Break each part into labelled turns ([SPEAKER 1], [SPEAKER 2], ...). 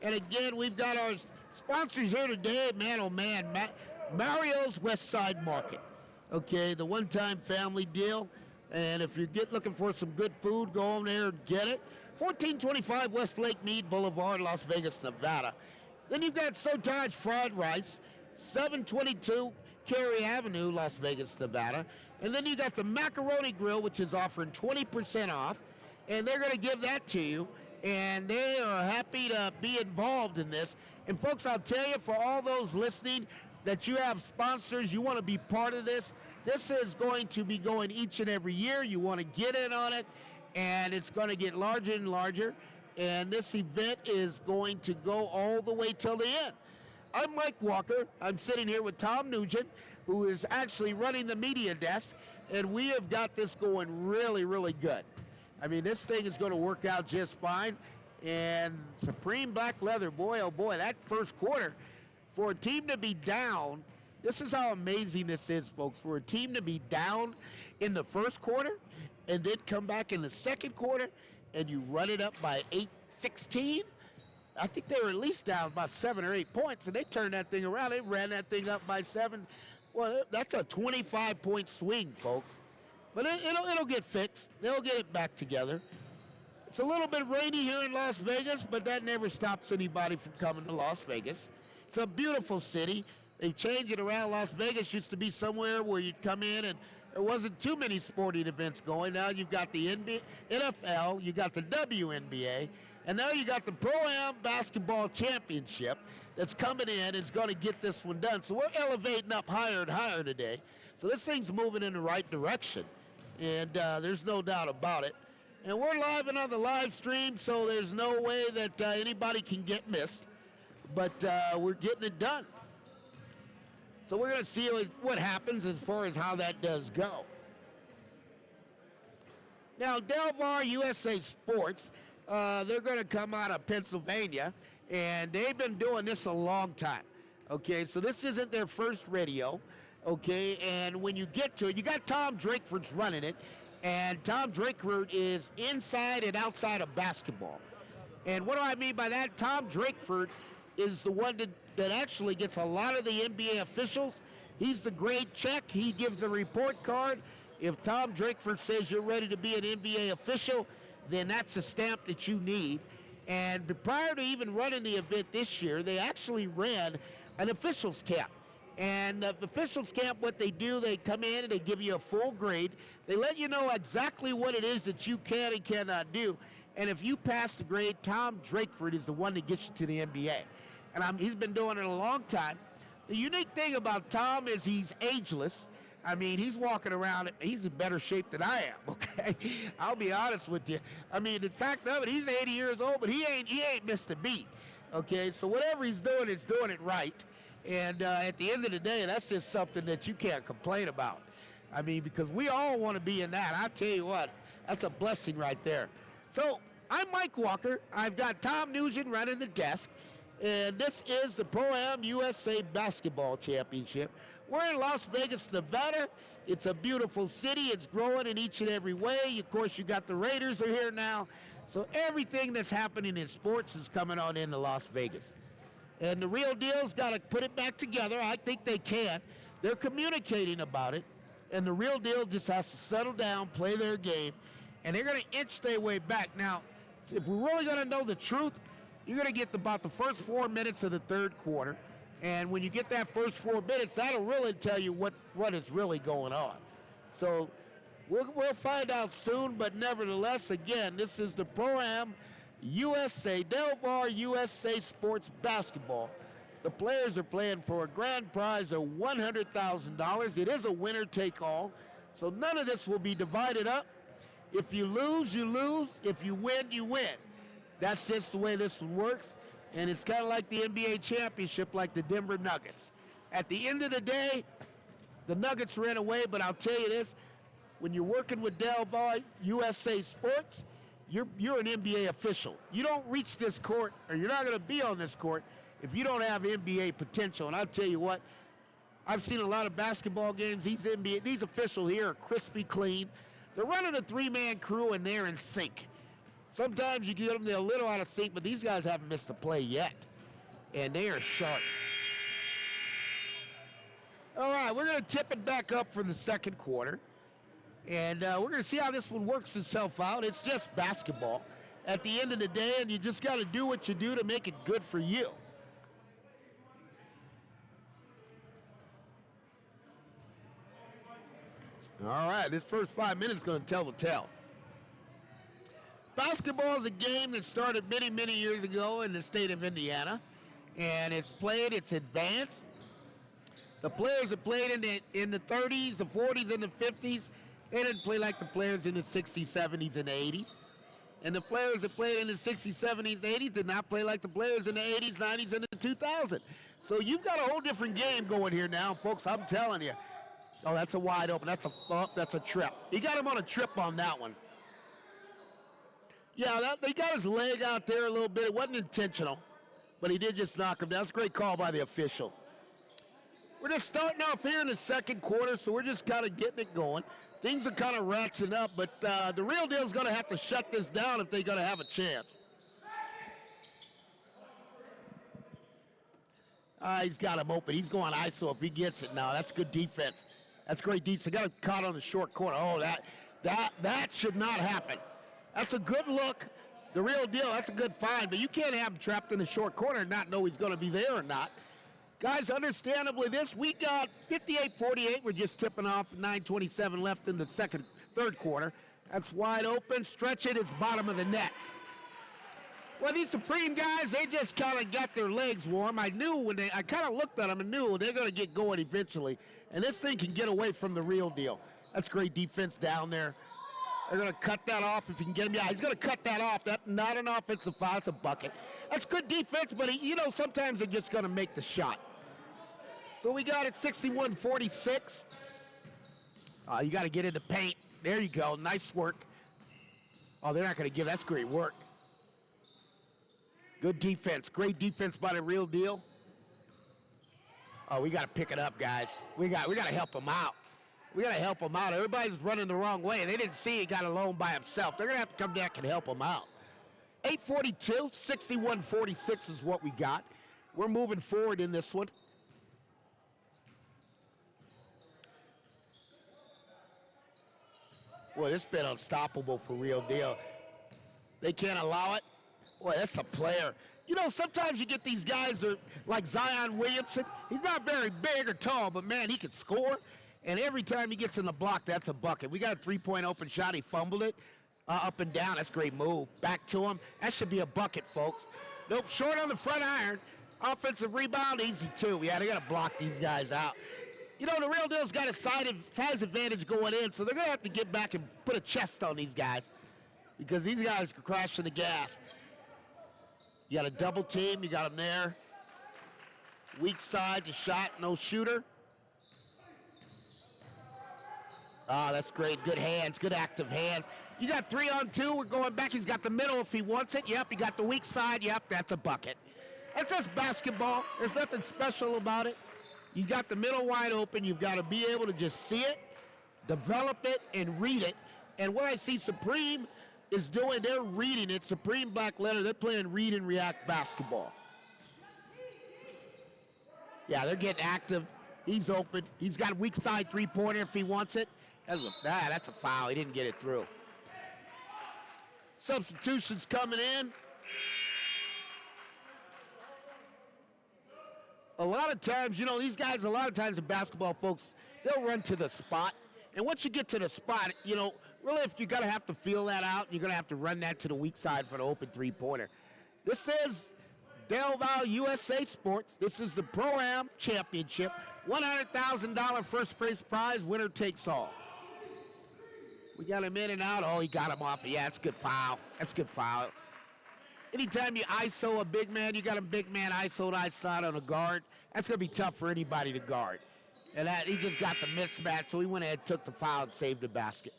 [SPEAKER 1] And again, we've got our sponsors here today, man, oh man, Mario's West Side Market. Okay, the one-time family deal. And if you're looking for some good food, go on there and get it. 1425 West Lake Mead Boulevard, Las Vegas, Nevada. Then you've got Sotage Fried Rice, 722 Cary Avenue, Las Vegas, Nevada. And then you got the Macaroni Grill, which is offering 20% off. And they're going to give that to you. And they are happy to be involved in this. And folks, I'll tell you, for all those listening, that you have sponsors, you want to be part of this. This is going to be going each and every year. You want to get in on it, and it's going to get larger and larger. And this event is going to go all the way till the end. I'm Mike Walker. I'm sitting here with Tom Nugent, who is actually running the media desk, and we have got this going really, really good. I mean, this thing is going to work out just fine. And Supreme Black Leather, boy, oh boy, that first quarter, for a team to be down, this is how amazing this is, folks. For a team to be down in the first quarter and then come back in the second quarter and you run it up by 16, I think they were at least down about 7 or 8 points, and they turned that thing around. They ran that thing up by 7. Well, that's a 25-point swing, folks. But it'll get fixed. They'll get it back together. It's a little bit rainy here in Las Vegas, but that never stops anybody from coming to Las Vegas. It's a beautiful city. They've changed it around. Las Vegas used to be somewhere where you'd come in and there wasn't too many sporting events going. Now you've got the NFL, you got the WNBA, and now you got the Pro-Am Basketball Championship that's coming in. It's going to get this one done. So we're elevating up higher and higher today. So this thing's moving in the right direction, and there's no doubt about it. And we're live and on the live stream, so there's no way that anybody can get missed. But we're getting it done. So we're going to see what happens as far as how that does go. Now, Delaware USA Sports, they're going to come out of Pennsylvania, and they've been doing this a long time. Okay, so this isn't their first radio. Okay, and when you get to it, you got Tom Drakeford's running it, and Tom Drakeford is inside and outside of basketball. And what do I mean by that? Tom Drakeford is the one that actually gets a lot of the NBA officials. He's the grade check. He gives a report card. If Tom Drakeford says you're ready to be an NBA official, then that's a stamp that you need. And prior to even running the event this year, they actually ran an officials camp. And the officials camp, what they do, they come in and they give you a full grade. They let you know exactly what it is that you can and cannot do. And if you pass the grade, Tom Drakeford is the one that gets you to the NBA. And he's been doing it a long time. The unique thing about Tom is he's ageless. I mean, he's walking around, he's in better shape than I am, okay? I'll be honest with you. I mean, the fact of it, he's 80 years old, but he ain't missed a beat, okay? So whatever he's doing it right. And at the end of the day, that's just something that you can't complain about. I mean, because we all want to be in that. I tell you what, that's a blessing right there. So I'm Mike Walker. I've got Tom Nugent running the desk. And this is the Pro-Am USA Basketball Championship. We're in Las Vegas, Nevada. It's a beautiful city. It's growing in each and every way. Of course, you got the Raiders are here now. So everything that's happening in sports is coming on into Las Vegas. And the real deal's got to put it back together. I think they can. They're communicating about it. And the real deal just has to settle down, play their game, and they're going to inch their way back. Now, if we're really going to know the truth, you're going to get about the first 4 minutes of the third quarter. And when you get that first 4 minutes, that'll really tell you what is really going on. So we'll find out soon, but nevertheless, again, this is the Pro-Am USA, Delaware USA Sports Basketball. The players are playing for a grand prize of $100,000. It is a winner-take-all, so none of this will be divided up. If you lose, you lose. If you win, you win. That's just the way this one works, and it's kind of like the NBA championship, like the Denver Nuggets. At the end of the day, the Nuggets ran away, but I'll tell you this, when you're working with Delaware USA Sports, you're an NBA official. You don't reach this court, or you're not going to be on this court if you don't have NBA potential. And I'll tell you what, I've seen a lot of basketball games. These officials here are crispy clean. They're running a three-man crew, and they're in sync. Sometimes you get them, they're a little out of sync, but these guys haven't missed a play yet. And they are sharp. All right, we're going to tip it back up for the second quarter. And we're going to see how this one works itself out. It's just basketball at the end of the day, and you just got to do what you do to make it good for you. All right, this first 5 minutes is going to tell the tale. Basketball is a game that started many, many years ago in the state of Indiana, and it's advanced. The players that played in the 30s, the 40s, and the 50s, they didn't play like the players in the 60s, 70s, and the 80s. And the players that played in the 60s, 70s, 80s did not play like the players in the 80s, 90s, and the 2000s. So you've got a whole different game going here now, folks. I'm telling you. Oh, that's a wide open. That's a trip. He got him on a trip on that one. Yeah, he got his leg out there a little bit. It wasn't intentional, but he did just knock him down. That's a great call by the official. We're just starting off here in the second quarter, so we're just kind of getting it going. Things are kind of ratcheting up, but the real deal is going to have to shut this down if they're going to have a chance. He's got him open. He's going ISO if he gets it now. That's good defense. That's great defense. They got him caught on the short corner. Oh, that should not happen. That's a good look. The real deal, that's a good find, but you can't have him trapped in the short corner and not know he's going to be there or not. Guys, understandably, we got 58-48. We're just tipping off, 9:27 left in the third quarter. That's wide open. Stretch it. It's bottom of the net. Well, these Supreme guys, they just kind of got their legs warm. I kind of looked at them and knew they're going to get going eventually. And this thing can get away from the real deal. That's great defense down there. They're going to cut that off if you can get him. Yeah, he's going to cut that off. That's not an offensive foul. It's a bucket. That's good defense, but sometimes they're just going to make the shot. So we got it 61-46. You got to get in the paint. There you go. Nice work. Oh, they're not going to give. That's great work. Good defense. Great defense by the real deal. Oh, we got to pick it up, guys. We got to help them out. We got to help him out. Everybody's running the wrong way. They didn't see he got alone by himself. They're going to have to come back and help him out. 8:42, 61-46 is what we got. We're moving forward in this one. Boy, this has been unstoppable for real deal. They can't allow it. Boy, that's a player. Sometimes you get these guys that are like Zion Williamson. He's not very big or tall, but, man, he can score. And every time he gets in the block, that's a bucket. We got a three-point open shot. He fumbled it up and down. That's a great move. Back to him. That should be a bucket, folks. Nope, short on the front iron. Offensive rebound, easy, too. Yeah, they got to block these guys out. The real deal's got a size advantage going in, so they're going to have to get back and put a chest on these guys because these guys are crashing the gas. You got a double team. You got them there. Weak side, the shot, no shooter. That's great. Good hands, good active hands. You got 3-on-2. We're going back. He's got the middle if he wants it. Yep, he got the weak side. Yep, that's a bucket. That's just basketball. There's nothing special about it. You got the middle wide open. You've got to be able to just see it, develop it, and read it. And what I see Supreme is doing, they're reading it. Supreme Black Letter, they're playing read and react basketball. Yeah, they're getting active. He's open. He's got a weak side three-pointer if he wants it. That's a foul. He didn't get it through. Substitutions coming in. A lot of times, these guys, a lot of times the basketball folks, they'll run to the spot. And once you get to the spot, really if you're going to have to feel that out, you're going to have to run that to the weak side for the open three-pointer. This is Delaware USA Sports. This is the Pro-Am Championship. $100,000 first place prize. Winner takes all. We got him in and out. Oh, he got him off. Yeah, that's a good foul. That's a good foul. Anytime you ISO a big man, you got a big man ISO'd outside on a guard. That's going to be tough for anybody to guard. And he just got the mismatch, so he went ahead, took the foul, and saved the basket.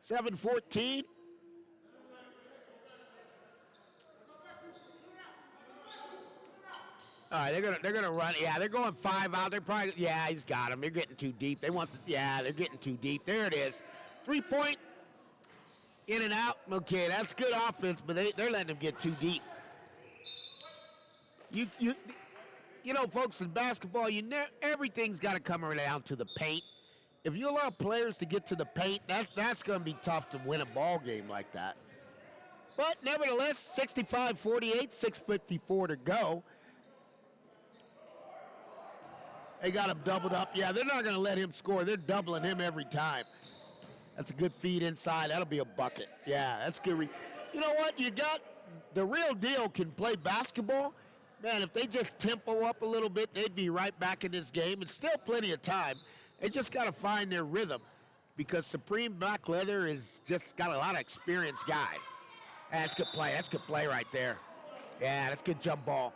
[SPEAKER 1] 7-14. All right, they're gonna run. Yeah, they're going 5 out. They're probably he's got them. They're getting too deep. They're getting too deep. There it is. 3-point. In and out. Okay, that's good offense, but they're letting them get too deep. You know, folks, in basketball, everything's got to come down to the paint. If you allow players to get to the paint, that's going to be tough to win a ball game like that. But nevertheless, 65-48, 6:54 to go. They got him doubled up. Yeah, they're not going to let him score. They're doubling him every time. That's a good feed inside. That'll be a bucket. Yeah, that's good. You know what? You got the real deal can play basketball. Man, if they just tempo up a little bit, they'd be right back in this game. It's still plenty of time. They just got to find their rhythm because Supreme Black Leather is just got a lot of experienced guys. That's good play. That's good play right there. Yeah, that's good jump ball.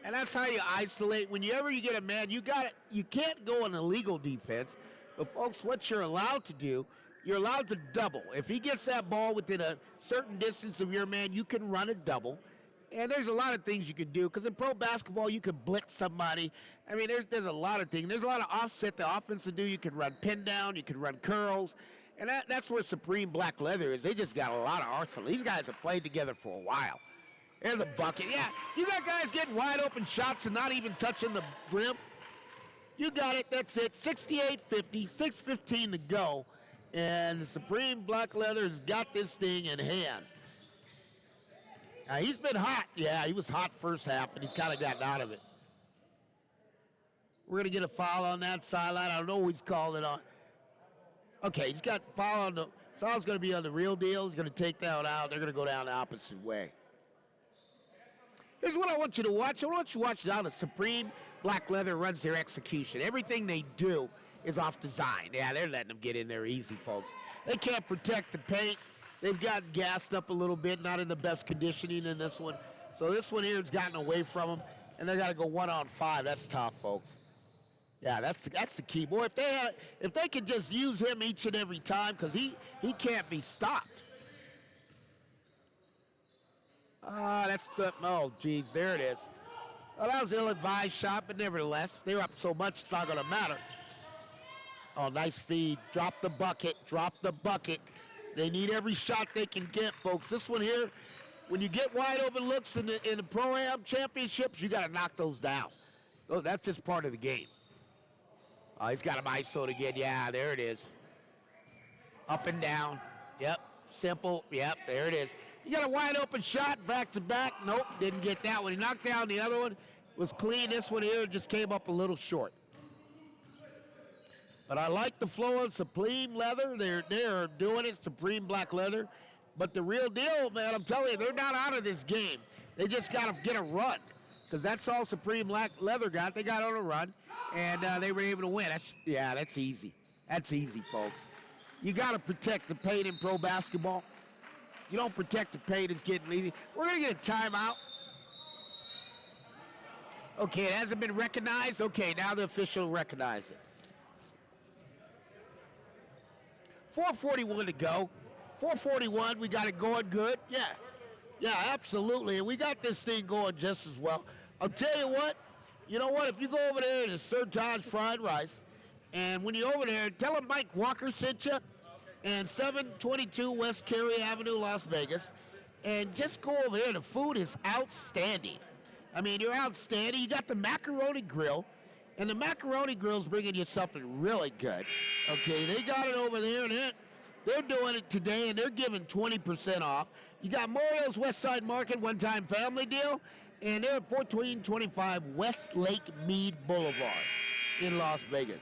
[SPEAKER 1] And that's how you isolate. Whenever you get a man, you can't go on illegal defense. But folks, what you're allowed to do, you're allowed to double. If he gets that ball within a certain distance of your man, you can run a double. And there's a lot of things you can do. Because in pro basketball, you can blitz somebody. I mean, there's a lot of things. There's a lot of offset the offense to do. You can run pin down. You can run curls. And that's where Supreme Black Leather is. They just got a lot of arsenal. These guys have played together for a while. There's the bucket. Yeah, you got guys getting wide open shots and not even touching the rim. You got it. That's it. 68-50, 6:15 to go. And the Supreme Black Leather has got this thing in hand. Now, he's been hot. Yeah, he was hot first half, and he's kind of gotten out of it. We're going to get a foul on that sideline. I don't know who he's calling on. Okay, he's got foul on the – foul's going to be on the real deal. He's going to take that one out. They're going to go down the opposite way. Here's what I want you to watch. I want you to watch how the Supreme Black Leather runs their execution. Everything they do is off design. Yeah, they're letting them get in there easy, folks. They can't protect the paint. They've gotten gassed up a little bit, not in the best conditioning in this one. So this one here has gotten away from them, and they got to go 1-on-5. That's tough, folks. Yeah, that's the key. Boy, if they could just use him each and every time, because he can't be stopped. Oh, geez, there it is. Well, that was an ill-advised shot, but nevertheless, they're up so much, it's not going to matter. Oh, nice feed. Drop the bucket. Drop the bucket. They need every shot they can get, folks. This one here, when you get wide open looks in the Pro-Am championships, you got to knock those down. Oh, that's just part of the game. Oh, he's got him ISO'd again. Yeah, there it is. Up and down. Yep. Simple. Yep, there it is. You got a wide open shot, back to back. Nope, didn't get that one. He knocked down the other one. Was clean. This one here just came up a little short. But I like the flow of Supreme Leather. They're doing it, Supreme Black Leather. But the real deal, man, I'm telling you, they're not out of this game. They just got to get a run. Because that's all Supreme Black Leather got. They got on a run, and they were able to win. That's easy. That's easy, folks. You got to protect the paint in pro basketball. You don't protect the paint, it's getting easy. We're going to get a timeout. Okay, it hasn't been recognized. Okay, now the official recognized it. 4:41 to go. 4:41, we got it going good. Yeah, absolutely. And we got this thing going just as well. I'll tell you what, if you go over there to Sir John's Fried Rice, and when you're over there, tell them Mike Walker sent you, and 722 West Cary Avenue, Las Vegas, and just go over there. The food is outstanding. I mean, you're outstanding. You got the macaroni grill, and the macaroni grill's bringing you something really good. Okay, they got it over there, and they're doing it today, and they're giving 20% off. You got Mario's Westside Market one-time family deal, and they're at 1425 Westlake Mead Boulevard in Las Vegas.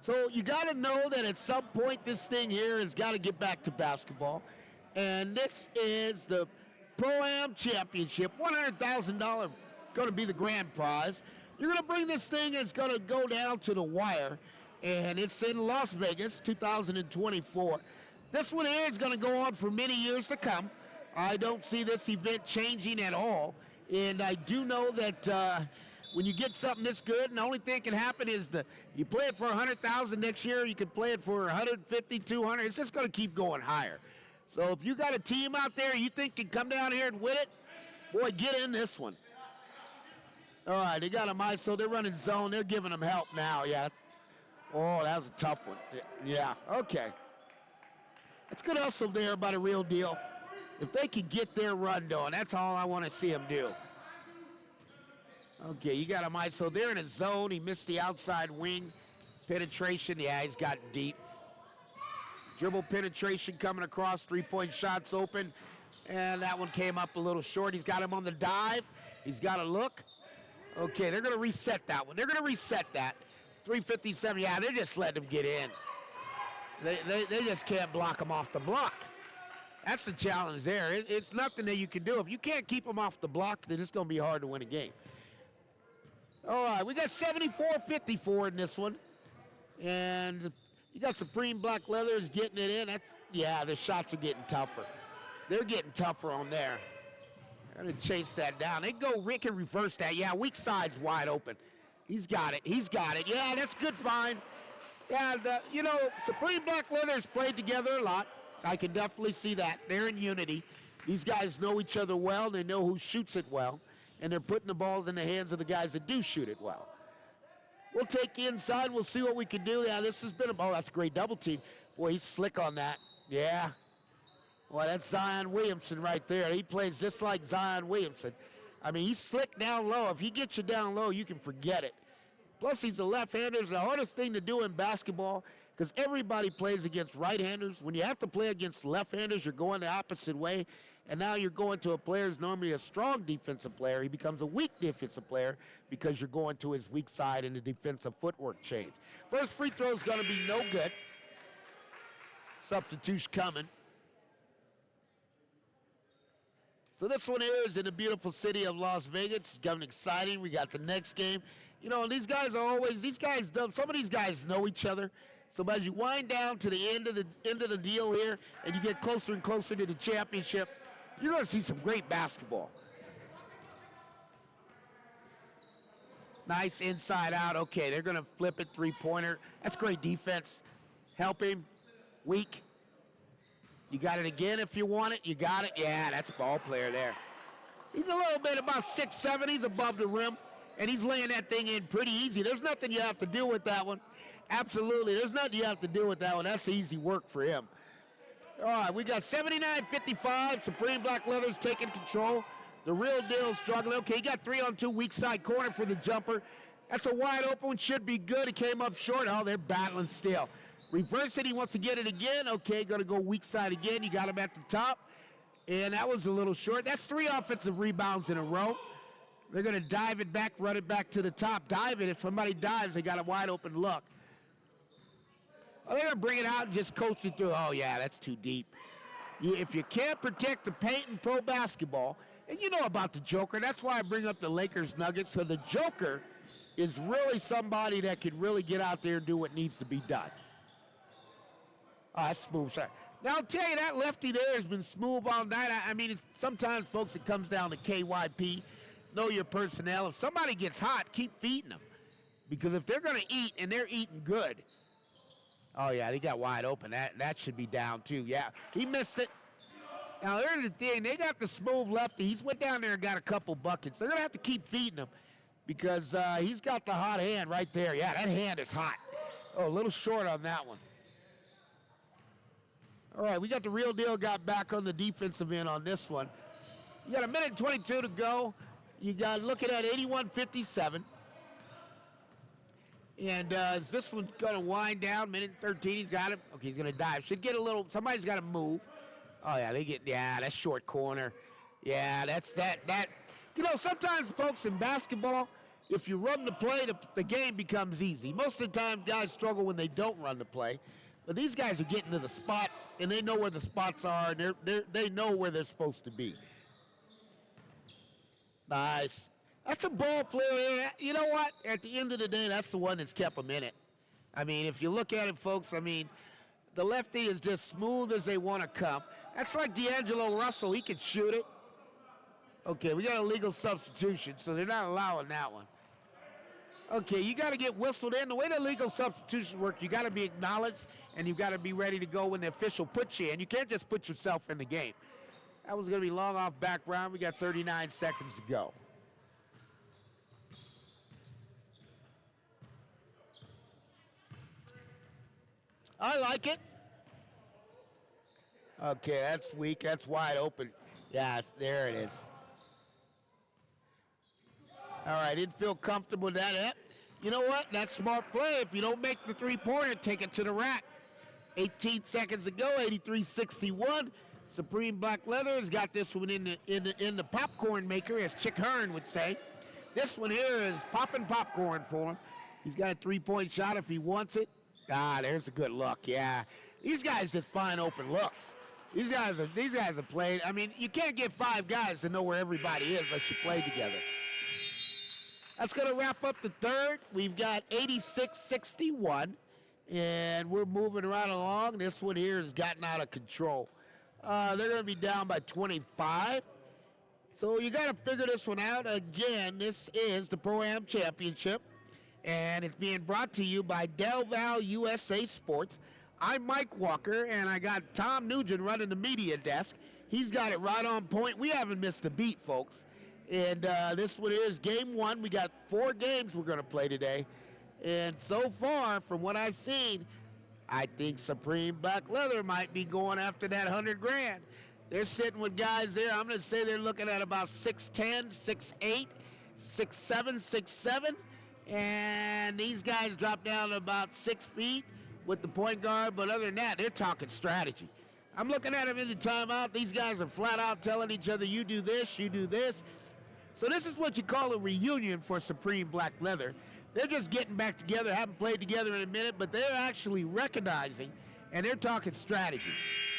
[SPEAKER 1] So you got to know that at some point this thing here has got to get back to basketball, and this is the Pro-Am Championship, $100,000 going to be the grand prize. You're going to bring this thing, it's going to go down to the wire, and it's in Las Vegas, 2024. This one here is going to go on for many years to come. I don't see this event changing at all, and I do know that when you get something this good, and the only thing that can happen is you play it for $100,000 next year, you can play it for $150,000, $200,000. It's just going to keep going higher. So if you got a team out there you think can come down here and win it, boy, get in this one. All right, they got them ISO. They're running zone. They're giving them help now, yeah. Oh, that was a tough one. Yeah, okay. That's good hustle there by the real deal. If they can get their run done, that's all I want to see them do. Okay, you got him ISO there in his zone. He missed the outside wing penetration. Yeah, he's got deep. Dribble penetration coming across, three-point shots open, and that one came up a little short. He's got him on the dive. He's got a look. Okay, they're going to reset that one. They're going to reset that. 3:57, yeah, they just let him get in. They just can't block him off the block. That's the challenge there. It's nothing that you can do. If you can't keep them off the block, then it's going to be hard to win a game. All right, we got 74-54 in this one. And you got Supreme Black Leathers getting it in. Yeah, the shots are getting tougher. They're getting tougher on there. They're going to chase that down. They go, Rick can reverse that. Yeah, weak side's wide open. He's got it. He's got it. Yeah, that's good find. Yeah, Supreme Black Leathers played together a lot. I can definitely see that. They're in unity. These guys know each other well. They know who shoots it well. And they're putting the ball in the hands of the guys that do shoot it well. We'll take the inside. We'll see what we can do. Yeah, this has been that's a great double team. Boy, he's slick on that. Yeah. Well, that's Zion Williamson right there. He plays just like Zion Williamson. I mean, he's slick down low. If he gets you down low, you can forget it. Plus, he's a left-hander. It's the hardest thing to do in basketball because everybody plays against right-handers. When you have to play against left-handers, you're going the opposite way. And now you're going to a player who's normally a strong defensive player. He becomes a weak defensive player because you're going to his weak side in the defensive footwork change. First free throw is going to be no good. Substitution coming. So this one here is in the beautiful city of Las Vegas. It's getting exciting. We got the next game. These guys some of these guys know each other. So as you wind down to the end of the deal here and you get closer and closer to the championship, you're going to see some great basketball. Nice inside out. Okay, they're going to flip it, three-pointer. That's great defense. Help him. Weak. You got it again if you want it. You got it. Yeah, that's a ball player there. He's a little bit about 6'7". He's above the rim, and he's laying that thing in pretty easy. There's nothing you have to do with that one. Absolutely. There's nothing you have to do with that one. That's easy work for him. All right, we got 79-55. Supreme Black Leathers taking control. The real deal struggling. Okay, he got 3-on-2 weak side corner for the jumper. That's a wide open one. Should be good. He came up short. Oh, they're battling still. Reverse it. He wants to get it again. Okay, going to go weak side again. You got him at the top. And that was a little short. That's 3 offensive rebounds in a row. They're going to dive it back, run it back to the top. Dive it. If somebody dives, they got a wide open look. Oh, they're going to bring it out and just coast it through. Oh, yeah, that's too deep. If you can't protect the paint in pro basketball, and you know about the Joker, that's why I bring up the Lakers Nuggets. So the Joker is really somebody that can really get out there and do what needs to be done. Oh, that's smooth shot. Now, I'll tell you, that lefty there has been smooth all night. I mean, sometimes, folks, it comes down to KYP, know your personnel. If somebody gets hot, keep feeding them. Because if they're going to eat, and they're eating good, oh, yeah, they got wide open. That should be down, too. Yeah, he missed it. Now, here's the thing. They got the smooth lefty. He's went down there and got a couple buckets. They're going to have to keep feeding him because he's got the hot hand right there. Yeah, that hand is hot. Oh, a little short on that one. All right, we got the real deal got back on the defensive end on this one. You got 1:22 to go. You got looking at 81-57. And is this one going to wind down? 1:13, he's got it. Okay, he's going to dive. Should get a little, somebody's got to move. Oh, yeah, that's short corner. Yeah, that's that. Sometimes, folks, in basketball, if you run the play, the game becomes easy. Most of the time, guys struggle when they don't run the play. But these guys are getting to the spots, and they know where the spots are, and they know where they're supposed to be. Nice. That's a ball player. You know what? At the end of the day, that's the one that's kept them in it. I mean, if you look at it, folks, I mean, the lefty is just smooth as they want to come. That's like D'Angelo Russell. He can shoot it. Okay, we got a legal substitution, so they're not allowing that one. Okay, you got to get whistled in. The way the legal substitution works, you got to be acknowledged, and you've got to be ready to go when the official puts you in. You can't just put yourself in the game. That was going to be long off background. We got 39 seconds to go. I like it. Okay, that's weak. That's wide open. Yeah, there it is. All right, didn't feel comfortable with that. You know what? That's smart play. If you don't make the three-pointer, take it to the rack. 18 seconds ago, 83-61. Supreme Black Leather has got this one in the popcorn maker, as Chick Hearn would say. This one here is popping popcorn for him. He's got a three-point shot if he wants it. There's a good look. Yeah, these guys just find open looks. These guys are played. I mean, you can't get five guys to know where everybody is unless you play together. That's going to wrap up the third. We've got 86-61, and we're moving right along. This one here has gotten out of control. They're going to be down by 25. So you got to figure this one out. Again, this is the Pro-Am Championship, and it's being brought to you by Delaware USA Sports. I'm Mike Walker, and I got Tom Nugent running the media desk. He's got it right on point. We haven't missed a beat, folks. And this one is game one. We got 4 games we're going to play today. And so far, from what I've seen, I think Supreme Black Leather might be going after that $100,000. They're sitting with guys there. I'm going to say they're looking at about 6'10", 6'8", 6'7", 6'7". And these guys drop down to about 6 feet with the point guard. But other than that, they're talking strategy. I'm looking at them in the timeout. These guys are flat out telling each other, you do this, you do this. So this is what you call a reunion for Supreme Black Leather. They're just getting back together, haven't played together in a minute, but they're actually recognizing, and they're talking strategy.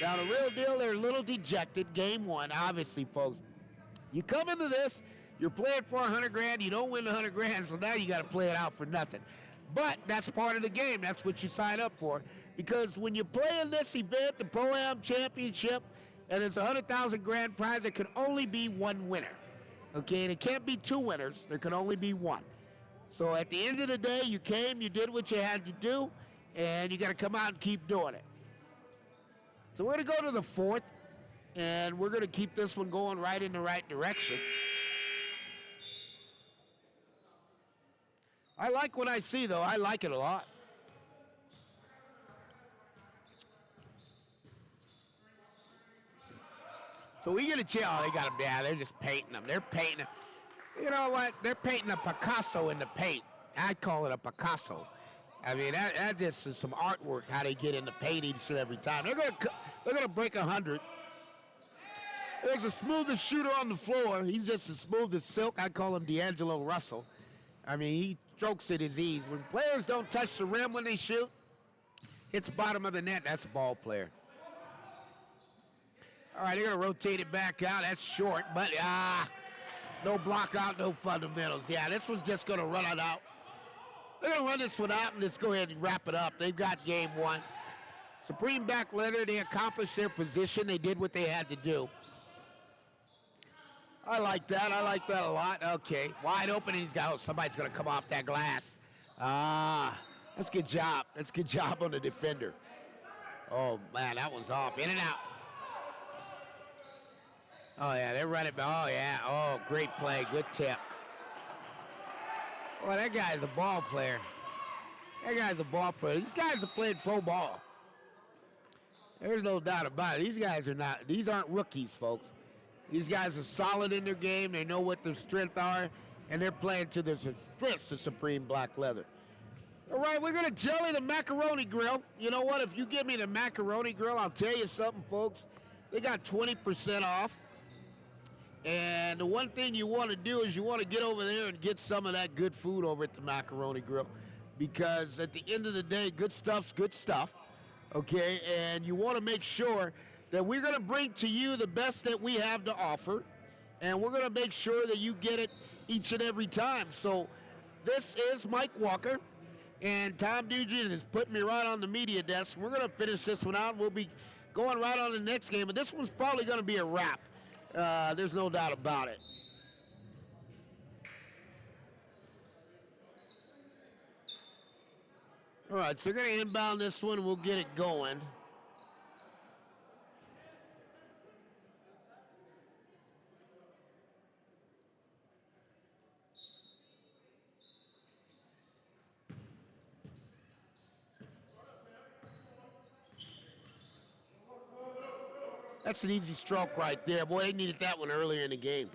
[SPEAKER 1] Now, the real deal, they're a little dejected. Game one, obviously, folks. You come into this, you're playing for $100,000, you don't win the $100,000, so now you got to play it out for nothing. But that's part of the game. That's what you sign up for. Because when you play in this event, the Pro-Am Championship, and it's a $100,000 grand prize, there can only be one winner. Okay, and it can't be 2 winners. There can only be 1. So at the end of the day, you came, you did what you had to do, and you got to come out and keep doing it. So we're going to go to the 4th, and we're going to keep this one going right in the right direction. I like what I see, though. I like it a lot. So we get a chill. Oh, they got them down. They're just painting them. They're painting them. You know what? They're painting a Picasso in the paint. I call it a Picasso. I mean, that just is some artwork, how they get in the paint each and every time. They're gonna break 100. There's the smoothest shooter on the floor. He's just as smooth as silk. I call him D'Angelo Russell. I mean, he strokes at his ease. When players don't touch the rim when they shoot, hits bottom of the net, that's a ball player. All right, they're going to rotate it back out. That's short, but no block out, no fundamentals. Yeah, this one's just going to run it out. They're going to run this one out and just go ahead and wrap it up. They've got game one. Supreme Black Leather, they accomplished their position. They did what they had to do. I like that. I like that a lot. Okay, wide open. He's got, somebody's going to come off that glass. That's a good job. That's a good job on the defender. Oh, man, that one's off. In and out. Oh, yeah, they're running. Oh, yeah. Oh, great play. Good tip. Boy, that guy's a ball player. That guy's a ball player. These guys have played pro ball. There's no doubt about it. These aren't rookies, folks. These guys are solid in their game. They know what their strengths are, and they're playing to their strengths, the Supreme Black Leather. All right, we're going to jelly the macaroni grill. You know what? If you give me the macaroni grill, I'll tell you something, folks. They got 20% off. And the one thing you want to do is you want to get over there and get some of that good food over at the Macaroni Grill. Because at the end of the day, good stuff's good stuff. Okay? And you want to make sure that we're going to bring to you the best that we have to offer. And we're going to make sure that you get it each and every time. So this is Mike Walker. And Tom Nugent is putting me right on the media desk. We're going to finish this one out. And we'll be going right on to the next game. And this one's probably going to be a wrap. There's no doubt about it. All right, so we're going to inbound this one, and we'll get it going. That's an easy stroke right there. Boy, they needed that one earlier in the game.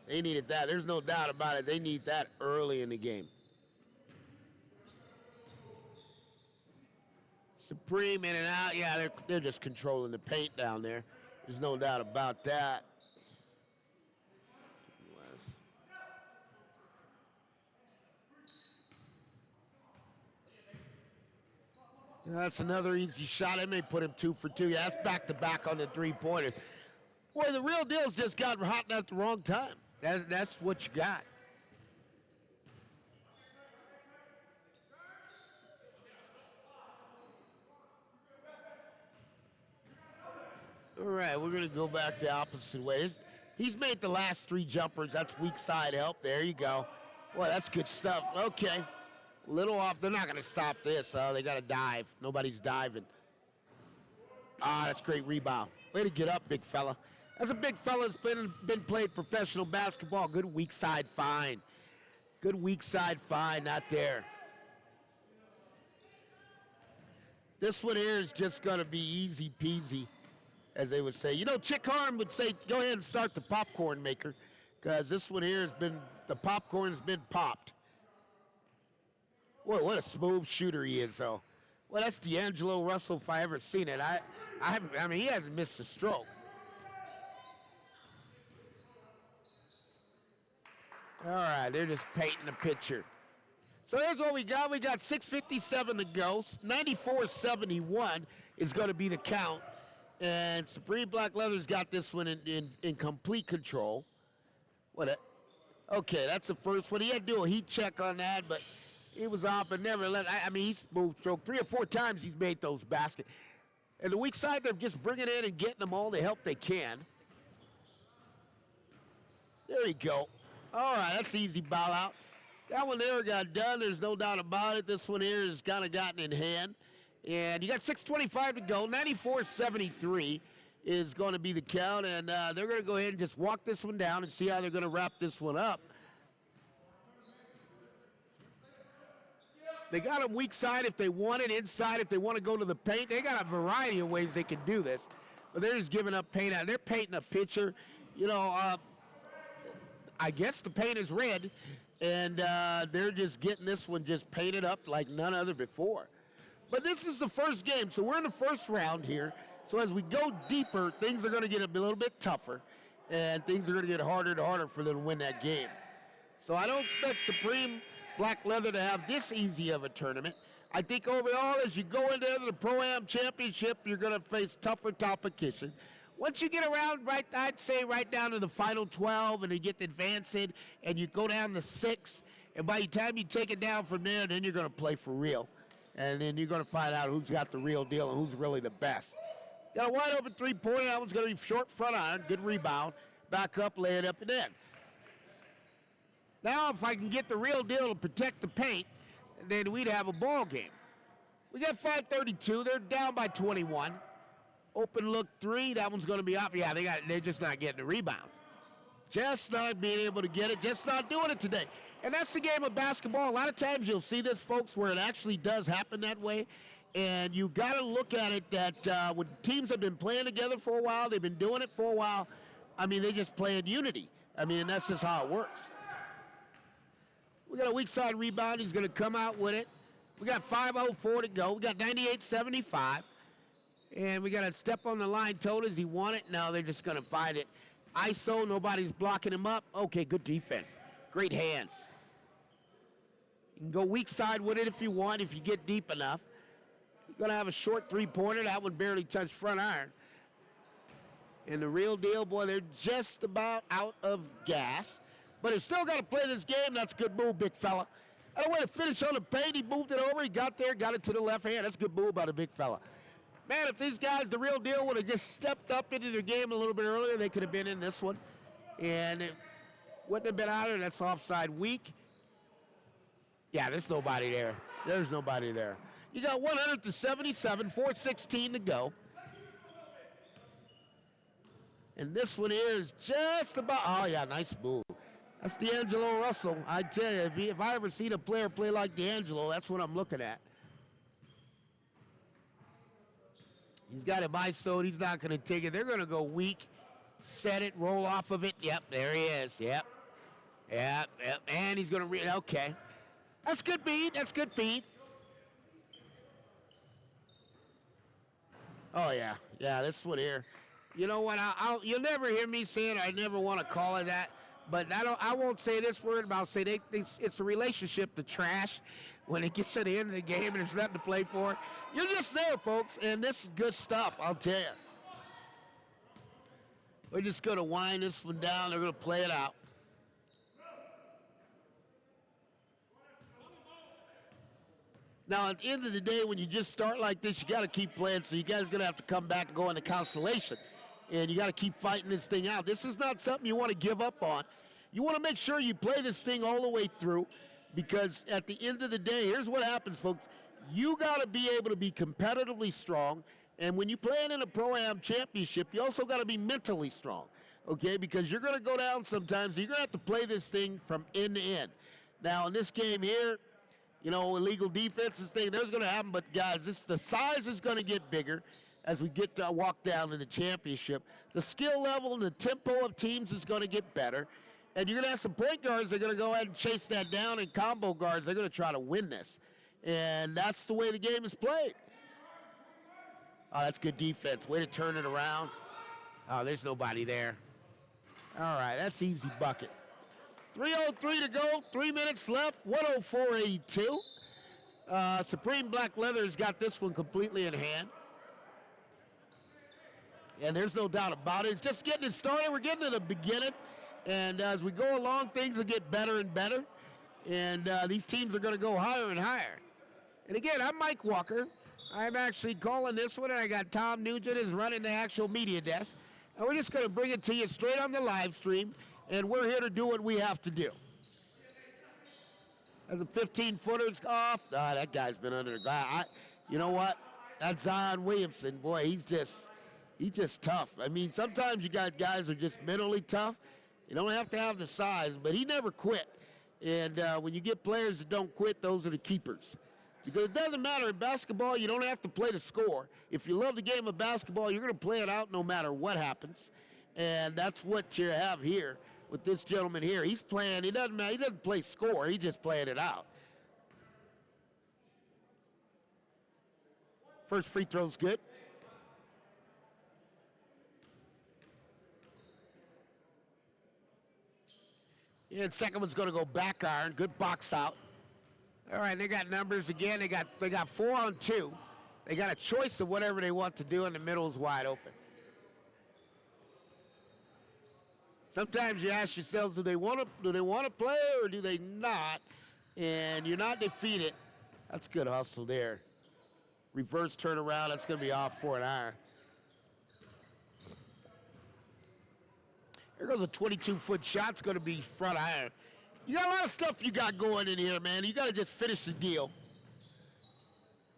[SPEAKER 1] They needed that. There's no doubt about it. They need that early in the game. Supreme in and out. Yeah, they're just controlling the paint down there. There's no doubt about that. That's another easy shot. They may put him 2 for 2. Yeah, that's back-to-back on the three-pointers. Boy, the real deal's just got hot at the wrong time. That's what you got. All right, we're going to go back the opposite way. He's made the last 3 jumpers. That's weak side help. There you go. Boy, that's good stuff. Okay. A little off. They're not going to stop this. They got to dive. Nobody's diving. That's great rebound. Way to get up, big fella. That's a big fella that's been played professional basketball. Good weak side find. Good weak side find, not there. This one here is just going to be easy peasy, as they would say. You know, Chick Harm would say, go ahead and start the popcorn maker, because this one here the popcorn's been popped. Boy, what a smooth shooter he is, though. Well, that's D'Angelo Russell if I ever seen it. I mean, he hasn't missed a stroke. All right, they're just painting the picture. So here's what we got. We got 6:57 to go. 94-71 is going to be the count. And Supreme Black Leather's got this one in complete control. Okay, that's the first one. He had to do a heat check on that, but he was off, but nevertheless, I mean, he's moved stroke 3 or 4 times he's made those baskets. And the weak side, they're just bringing in and getting them all the help they can. There you go. All right, that's the easy ball out. That one there got done. There's no doubt about it. This one here has kind of gotten in hand. And you got 6:25 to go. 94-73 is going to be the count. And they're going to go ahead and just walk this one down and see how they're going to wrap this one up. They got them weak side if they want it, inside if they want to go to the paint. They got a variety of ways they can do this. But they're just giving up paint out. They're painting a picture. You know, I guess the paint is red. And they're just getting this one just painted up like none other before. But this is the first game, so we're in the first round here. So as we go deeper, things are going to get a little bit tougher, and things are going to get harder and harder for them to win that game. So I don't expect Supreme Black Leather to have this easy of a tournament. I think overall, as you go into the Pro-Am Championship, you're going to face tougher competition. Once you get around, I'd say right down to the final 12, and you get advancing, and you go down to 6, and by the time you take it down from there, then you're going to play for real. And then you're going to find out who's got the real deal and who's really the best. Got a wide open three-pointer. That one's going to be short front iron. Good rebound. Back up, lay it up and in. Now if I can get the real deal to protect the paint, then we'd have a ball game. We got 5:32. They're down by 21. Open look 3. That one's going to be up. Yeah, they're just not getting the rebound. Just not being able to get it. Just not doing it today. And that's the game of basketball. A lot of times you'll see this, folks, where it actually does happen that way. And you got to look at it that when teams have been playing together for a while, they've been doing it for a while, I mean, they just play in unity. I mean, and that's just how it works. We got a weak side rebound. He's going to come out with it. We got 5:04 to go. We got 98-75. And we got to step on the line toe. Does he want it? No, they're just going to find it. ISO, nobody's blocking him up. Okay, good defense. Great hands. You can go weak side with it if you want, if you get deep enough. You're going to have a short three-pointer. That one barely touched front iron. And the real deal, boy, they're just about out of gas. But he's still got to play this game. That's a good move, big fella. I don't want to finish on the paint. He moved it over. He got there, got it to the left hand. That's a good move by the big fella. Man, if these guys, the real deal, would have just stepped up into their game a little bit earlier, they could have been in this one. And it wouldn't have been out there. That's offside weak. Yeah, there's nobody there. There's nobody there. You got 100-77, 4:16 to go. And this one here is just about, oh yeah, nice move. That's D'Angelo Russell. I tell you, if I ever seen a player play like D'Angelo, that's what I'm looking at. He's got him ISO'd. He's not going to take it. They're going to go weak, set it, roll off of it. Yep, there he is. Yep. And he's going to okay. That's good feed. That's good feed. Oh, yeah. Yeah, this one here. You know what? You'll never hear me say it. I never want to call it that. But I won't say this word, but I'll say it's a relationship to trash when it gets to the end of the game and there's nothing to play for. You're just there, folks, and this is good stuff, I'll tell you. We're just going to wind this one down. They're going to play it out. Now, at the end of the day, when you just start like this, you got to keep playing, so you guys are going to have to come back and go into constellation. And you got to keep fighting this thing out. This is not something you want to give up on. You want to make sure you play this thing all the way through, because at the end of the day, here's what happens, folks. You got to be able to be competitively strong, and when you're playing in a Pro-Am championship, you also got to be mentally strong, okay, because you're going to go down sometimes. So you're going to have to play this thing from end to end. Now, in this game here, you know, illegal defenses thing, there's going to happen, but guys, the size is going to get bigger as we get to walk down in the championship. The skill level and the tempo of teams is going to get better, and you're going to have some point guards that are going to go ahead and chase that down, and combo guards, they're going to try to win this, and that's the way the game is played. Oh, that's good defense. Way to turn it around. Oh, there's nobody there. All right, that's easy bucket. 3:03 to go, 3 minutes left, 104-82. Supreme Black Leather's got this one completely in hand. And there's no doubt about it. It's just getting it started. We're getting to the beginning. And as we go along, things will get better and better. And these teams are going to go higher and higher. And again, I'm Mike Walker. I'm actually calling this one, and I got Tom Nugent is running the actual media desk. And we're just going to bring it to you straight on the live stream. And we're here to do what we have to do. As a 15-footer's off. Ah, that guy's been under the glass. You know what? That's Zion Williamson. Boy, he's just tough. I mean, sometimes you got guys who are just mentally tough. You don't have to have the size, but he never quit. And when you get players that don't quit, those are the keepers. Because it doesn't matter in basketball, you don't have to play to score. If you love the game of basketball, you're going to play it out no matter what happens. And that's what you have here with this gentleman here. He's playing, he doesn't play score, he's just playing it out. First free throw's good. And second one's going to go back iron. Good box out. All right, they got numbers again. They got 4 on 2. They got a choice of whatever they want to do, and the middle is wide open. Sometimes you ask yourself, do they want to play or do they not? And you're not defeated. That's good hustle there. Reverse turnaround. That's going to be off for an iron. There goes a 22-foot shot. It's going to be front iron. You got a lot of stuff you got going in here, man. You got to just finish the deal.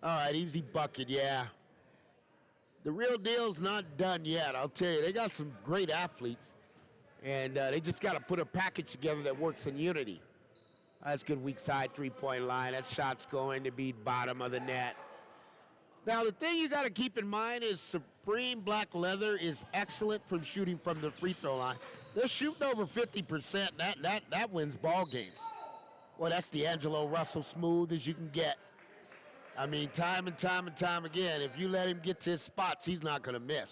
[SPEAKER 1] All right, easy bucket, yeah. The real deal's not done yet, I'll tell you. They got some great athletes, and they just got to put a package together that works in unity. That's good weak side three-point line. That shot's going to be bottom of the net. Now, the thing you got to keep in mind is Supreme Black Leather is excellent from shooting from the free throw line. They're shooting over 50%. That wins ball games. Well, that's D'Angelo Russell, smooth as you can get. I mean, time and time again, if you let him get to his spots, he's not going to miss.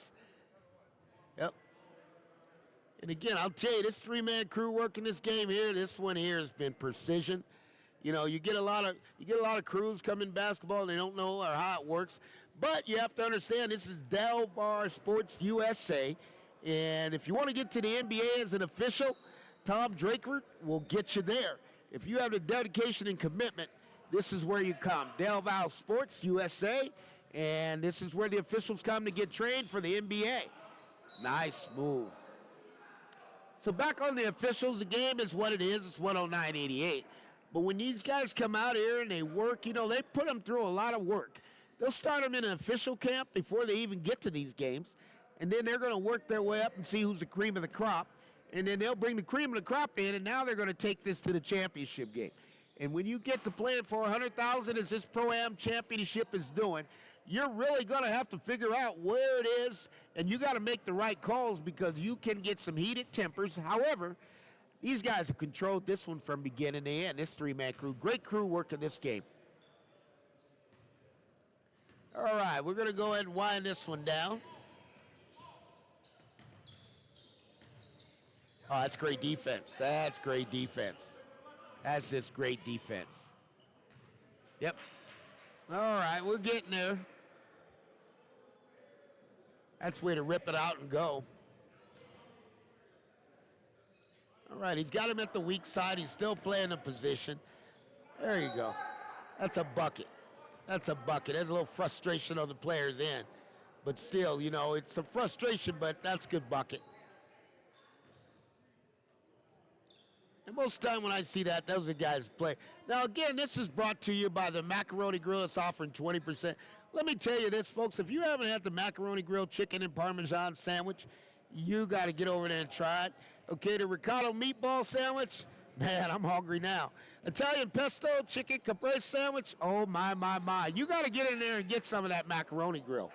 [SPEAKER 1] Yep. And again, I'll tell you, this three-man crew working this game here, this one here has been precision. You know, you get a lot of crews come in basketball and they don't know how it works. But you have to understand this is Delaware Sports USA. And if you want to get to the NBA as an official, Tom Draker will get you there. If you have the dedication and commitment, this is where you come. Delaware Sports USA. And this is where the officials come to get trained for the NBA. Nice move. So back on the officials, the game is what it is. It's 109-88. But when these guys come out here and they work, you know, they put them through a lot of work. They'll start them in an official camp before they even get to these games. And then they're going to work their way up and see who's the cream of the crop. And then they'll bring the cream of the crop in, and now they're going to take this to the championship game. And when you get to playing for $100,000 as this Pro-Am championship is doing, you're really going to have to figure out where it is, and you got to make the right calls because you can get some heated tempers. However, these guys have controlled this one from beginning to end, this three-man crew. Great crew working this game. All right, we're going to go ahead and wind this one down. Oh, that's great defense. That's great defense. That's just great defense. Yep. All right, we're getting there. That's way to rip it out and go. All right, he's got him at the weak side. He's still playing the position. There you go. That's a bucket. That's a bucket. There's a little frustration on the player's end. But still, you know, it's a frustration, but that's a good bucket. And most of the time when I see that, those are guys play. Now, again, this is brought to you by the Macaroni Grill. It's offering 20%. Let me tell you this, folks. If you haven't had the Macaroni Grill chicken and Parmesan sandwich, you got to get over there and try it. Okay, the ricotta meatball sandwich, man, I'm hungry now. Italian pesto chicken caprese sandwich, oh, my, my, my. You got to get in there and get some of that Macaroni Grill.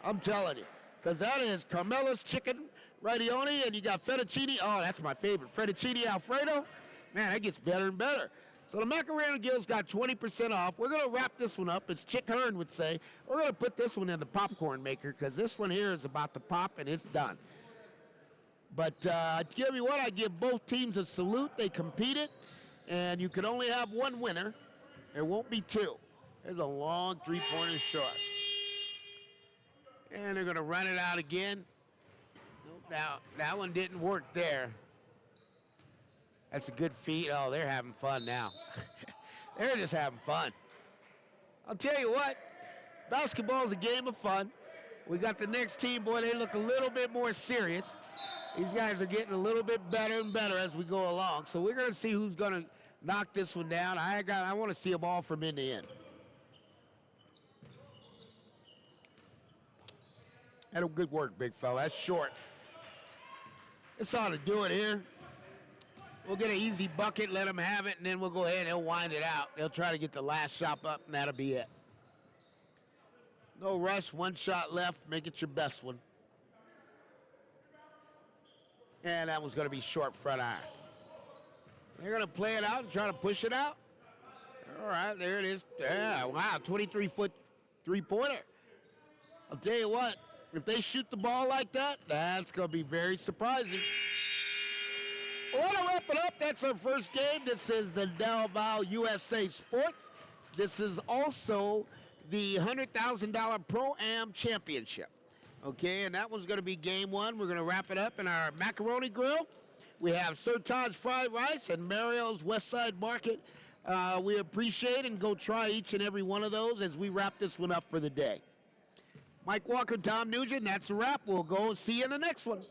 [SPEAKER 1] I'm telling you. Because that is Carmela's chicken ravioli, and you got fettuccine. Oh, that's my favorite. Fettuccine Alfredo. Man, that gets better and better. So the Macaroni Grill's got 20% off. We're going to wrap this one up, as Chick Hearn would say. We're going to put this one in the popcorn maker because this one here is about to pop, and it's done. But I tell you what, I give both teams a salute. They competed, and you can only have one winner. There won't be two. There's a long three-pointer short. And they're going to run it out again. Nope, now, that one didn't work there. That's a good feed. Oh, they're having fun now. They're just having fun. I'll tell you what, basketball is a game of fun. We got the next team, boy, they look a little bit more serious. These guys are getting a little bit better and better as we go along. So we're going to see who's going to knock this one down. I want to see them all from end to end. That's good work, big fella. That's short. This ought to do it here. We'll get an easy bucket, let them have it, and then we'll go ahead and they'll wind it out. They'll try to get the last shot up, and that'll be it. No rush, one shot left. Make it your best one. And that one's going to be short front iron. They're going to play it out and try to push it out. All right, there it is. Yeah, wow, 23-foot three-pointer. I'll tell you what, if they shoot the ball like that, that's going to be very surprising. Well, to wrap it up, that's our first game. This is the Delaware USA Sports. This is also the $100,000 Pro-Am Championship. Okay, and that one's going to be game one. We're going to wrap it up in our Macaroni Grill. We have Sir Todd's Fried Rice and Mario's West Side Market. We appreciate and go try each and every one of those as we wrap this one up for the day. Mike Walker, Tom Nugent, that's a wrap. We'll go see you in the next one.